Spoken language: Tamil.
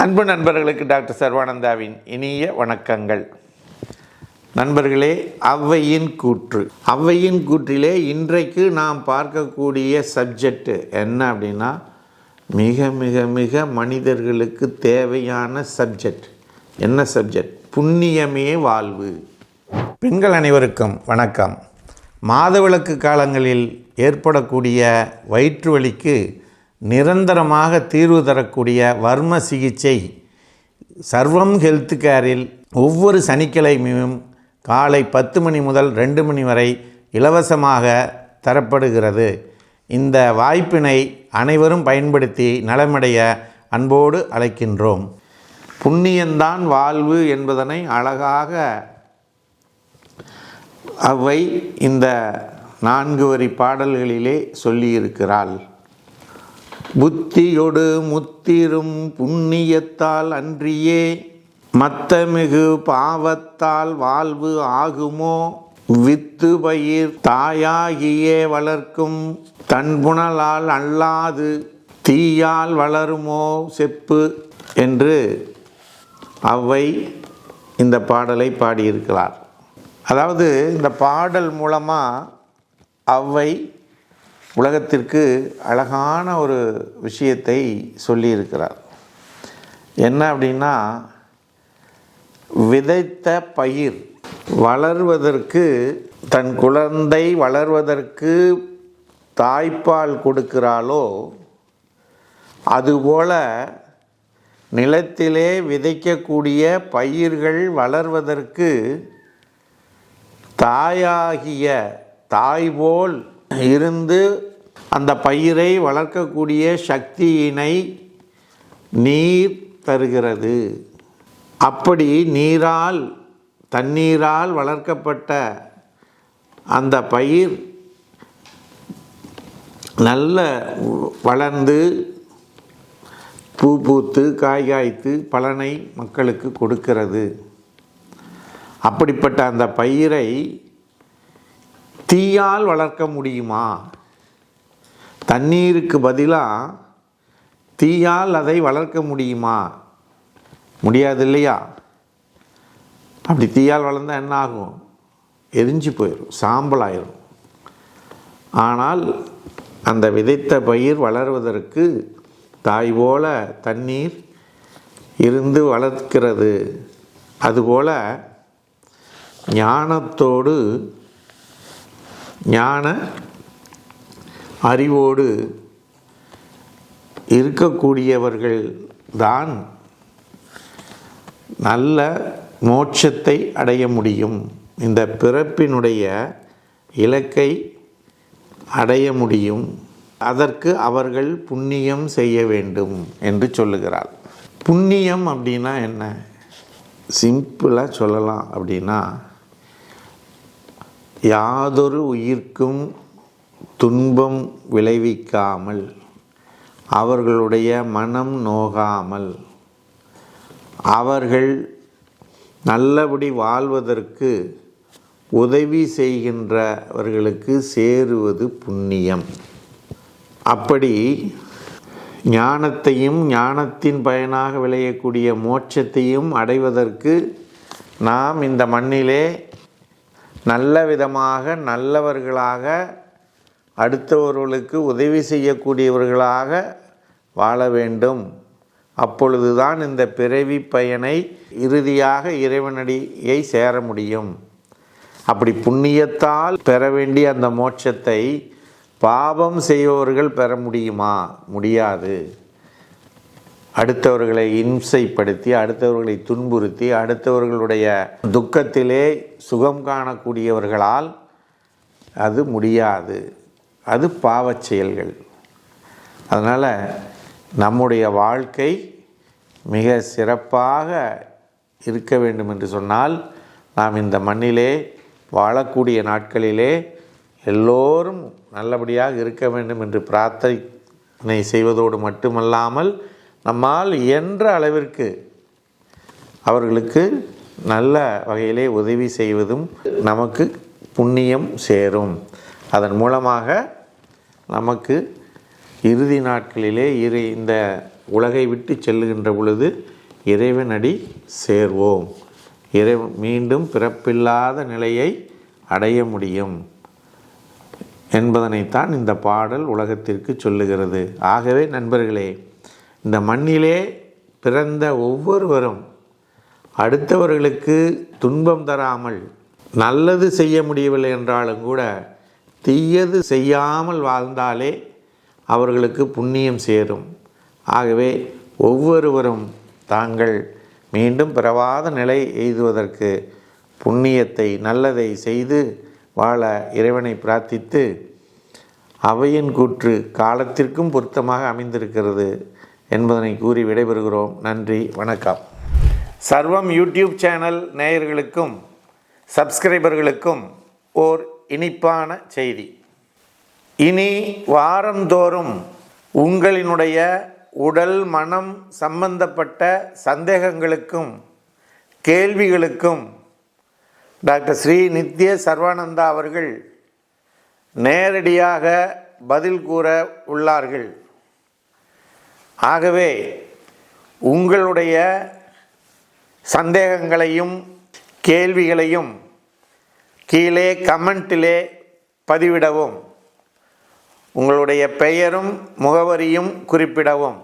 அன்பு நண்பர்களுக்கு டாக்டர் சர்வானந்தாவின் இனிய வணக்கங்கள். நண்பர்களே, ஔவையின் கூற்றிலே இன்றைக்கு நாம் பார்க்கக்கூடிய சப்ஜெக்ட் என்ன அப்படின்னா, மிக மிக மிக மனிதர்களுக்கு தேவையான சப்ஜெக்ட். என்ன சப்ஜெக்ட்? புண்ணியமே வாழ்வு. பெண்கள் அனைவருக்கும் வணக்கம். மாதவிலக்கு காலங்களில் ஏற்படக்கூடிய வயிற்று வலிக்கு நிரந்தரமாக தீர்வு தரக்கூடிய வர்ம சிகிச்சை சர்வம் ஹெல்த் கேரில் ஒவ்வொரு சனிக்கிழமையும் காலை 10 மணி முதல் 2 மணி வரை இலவசமாக தரப்படுகிறது. இந்த வாய்ப்பினை அனைவரும் பயன்படுத்தி நலமடைய அன்போடு அழைக்கின்றோம். புண்ணியந்தான் வாழ்வு என்பதனை அழகாக ஔவை இந்த 4 வரி பாடல்களிலே சொல்லியிருக்கிறாள். புத்தியொடு முத்திரும் புண்ணியத்தால் அன்றியே மத்தமிகு பாவத்தால் வாழ்வு ஆகுமோ, வித்து பயிர் தாயாகியே வளர்க்கும் தன்புணலால் அல்லாது தீயால் வளருமோ செப்பு என்று ஔவை இந்த பாடலை பாடியிருக்கிறார். அதாவது இந்த பாடல் மூலமாக ஔவை உலகத்திற்கு அழகான ஒரு விஷயத்தை சொல்லியிருக்கிறார். என்ன அப்படின்னா, விதைத்த பயிர் வளர்வதற்கு, தன் குழந்தை வளர்வதற்கு தாய்ப்பால் கொடுக்கிறாளோ, அதுபோல நிலத்திலே விதைக்கக்கூடிய பயிர்கள் வளர்வதற்கு தாயாகிய தாய்போல் இருந்து அந்த பயிரை வளர்க்கக்கூடிய சக்தியினை நீர் தருகிறது. அப்படி தண்ணீரால் வளர்க்கப்பட்ட அந்த பயிர் நல்ல வளர்ந்து பூ பூத்து காய் காய்த்து பலனை மக்களுக்கு கொடுக்கிறது. அப்படிப்பட்ட அந்த பயிரை தீயால் வளர்க்க முடியுமா? தண்ணீருக்கு பதிலாக தீயால் அதை வளர்க்க முடியுமா? முடியாது இல்லையா? அப்படி தீயால் வளர்ந்தால் என்ன ஆகும்? எரிஞ்சு போயிடும், சாம்பல் ஆயிடும். ஆனால் அந்த விதைத்த பயிர் வளர்வதற்கு தாய் போல தண்ணீர் இருந்து வளர்க்கிறது. அதுபோல் ஞானத்தோடு, ஞான அறிவோடு இருக்கக்கூடியவர்கள் தான் நல்ல மோட்சத்தை அடைய முடியும். இந்த பிறப்பினுடைய இலக்கை அடைய முடியும். அதற்கு அவர்கள் புண்ணியம் செய்ய வேண்டும் என்று சொல்லுகிறார். புண்ணியம் அப்படின்னா என்ன? சிம்பிளாக சொல்லலாம் அப்படின்னா, யாதொரு உயிர்க்கும் துன்பம் விளைவிக்காமல், அவர்களுடைய மனம் நோகாமல், அவர்கள் நல்லபடி வாழ்வதற்கு உதவி செய்கின்றவர்களுக்கு சேருவது புண்ணியம். அப்படி ஞானத்தையும் ஞானத்தின் பயனாக விளையக்கூடிய மோட்சத்தையும் அடைவதற்கு நாம் இந்த மண்ணிலே நல்ல விதமாக நல்லவர்களாக, அடுத்தவர்களுக்கு உதவி செய்யக்கூடியவர்களாக வாழ வேண்டும். அப்பொழுதுதான் இந்த பிறவி பயனை இறுதியாக இறைவனடியை சேர முடியும். அப்படி புண்ணியத்தால் பெற வேண்டிய அந்த மோட்சத்தை பாவம் செய்பவர்கள் பெற முடியுமா? முடியாது. அடுத்தவர்களை இம்சைப்படுத்தி, அடுத்தவர்களை துன்புறுத்தி, அடுத்தவர்களுடைய துக்கத்திலே சுகம் காணக்கூடியவர்களால் அது முடியாது. அது பாவச் செயல்கள். அதனால் நம்முடைய வாழ்க்கை மிக சிறப்பாக இருக்க வேண்டும் என்று சொன்னால், நாம் இந்த மண்ணிலே வாழக்கூடிய நாட்களிலே எல்லோரும் நல்லபடியாக இருக்க வேண்டும் என்று பிரார்த்தனை செய்வதோடு மட்டுமல்லாமல், நம்மால் இயன்ற அளவிற்கு அவர்களுக்கு நல்ல வகையிலே உதவி செய்வதும் நமக்கு புண்ணியம் சேரும். அதன் மூலமாக நமக்கு இறுதி நாட்களிலே இந்த உலகை விட்டு செல்லுகின்ற பொழுது இறைவனடி சேர்வோம். மீண்டும் பிறப்பில்லாத நிலையை அடைய முடியும் என்பதனைத்தான் இந்த பாடல் உலகத்திற்கு சொல்லுகிறது. ஆகவே நண்பர்களே, இந்த மண்ணிலே பிறந்த ஒவ்வொருவரும் அடுத்தவர்களுக்கு துன்பம் தராமல் நல்லது செய்ய முடியவில்லை என்றாலும் கூட தீயது செய்யாமல் வாழ்ந்தாலே அவர்களுக்கு புண்ணியம் சேரும். ஆகவே ஒவ்வொருவரும் தாங்கள் மீண்டும் பிறவாத நிலை எய்துவதற்கு புண்ணியத்தை நல்லதை செய்து வாழ இறைவனை பிரார்த்தித்து, அவையின் கூற்று காலத்திற்கும் பொருத்தமாக அமைந்திருக்கிறது என்பதனை கூறி விடைபெறுகிறோம். நன்றி, வணக்கம். சர்வம் யூடியூப் சேனல் நேயர்களுக்கும் சப்ஸ்கிரைபர்களுக்கும் ஓர் இனிப்பான செய்தி. இனி வாரந்தோறும் உங்களினுடைய உடல் மனம் சம்பந்தப்பட்ட சந்தேகங்களுக்கும் கேள்விகளுக்கும் டாக்டர் ஸ்ரீ நித்ய சர்வானந்தா அவர்கள் நேரடியாக பதில் கூற உள்ளார்கள். ஆகவே உங்களுடைய சந்தேகங்களையும் கேள்விகளையும் கீழே கமெண்டிலே பதிவிடவும். உங்களுடைய பெயரும் முகவரியும் குறிப்பிடவும்.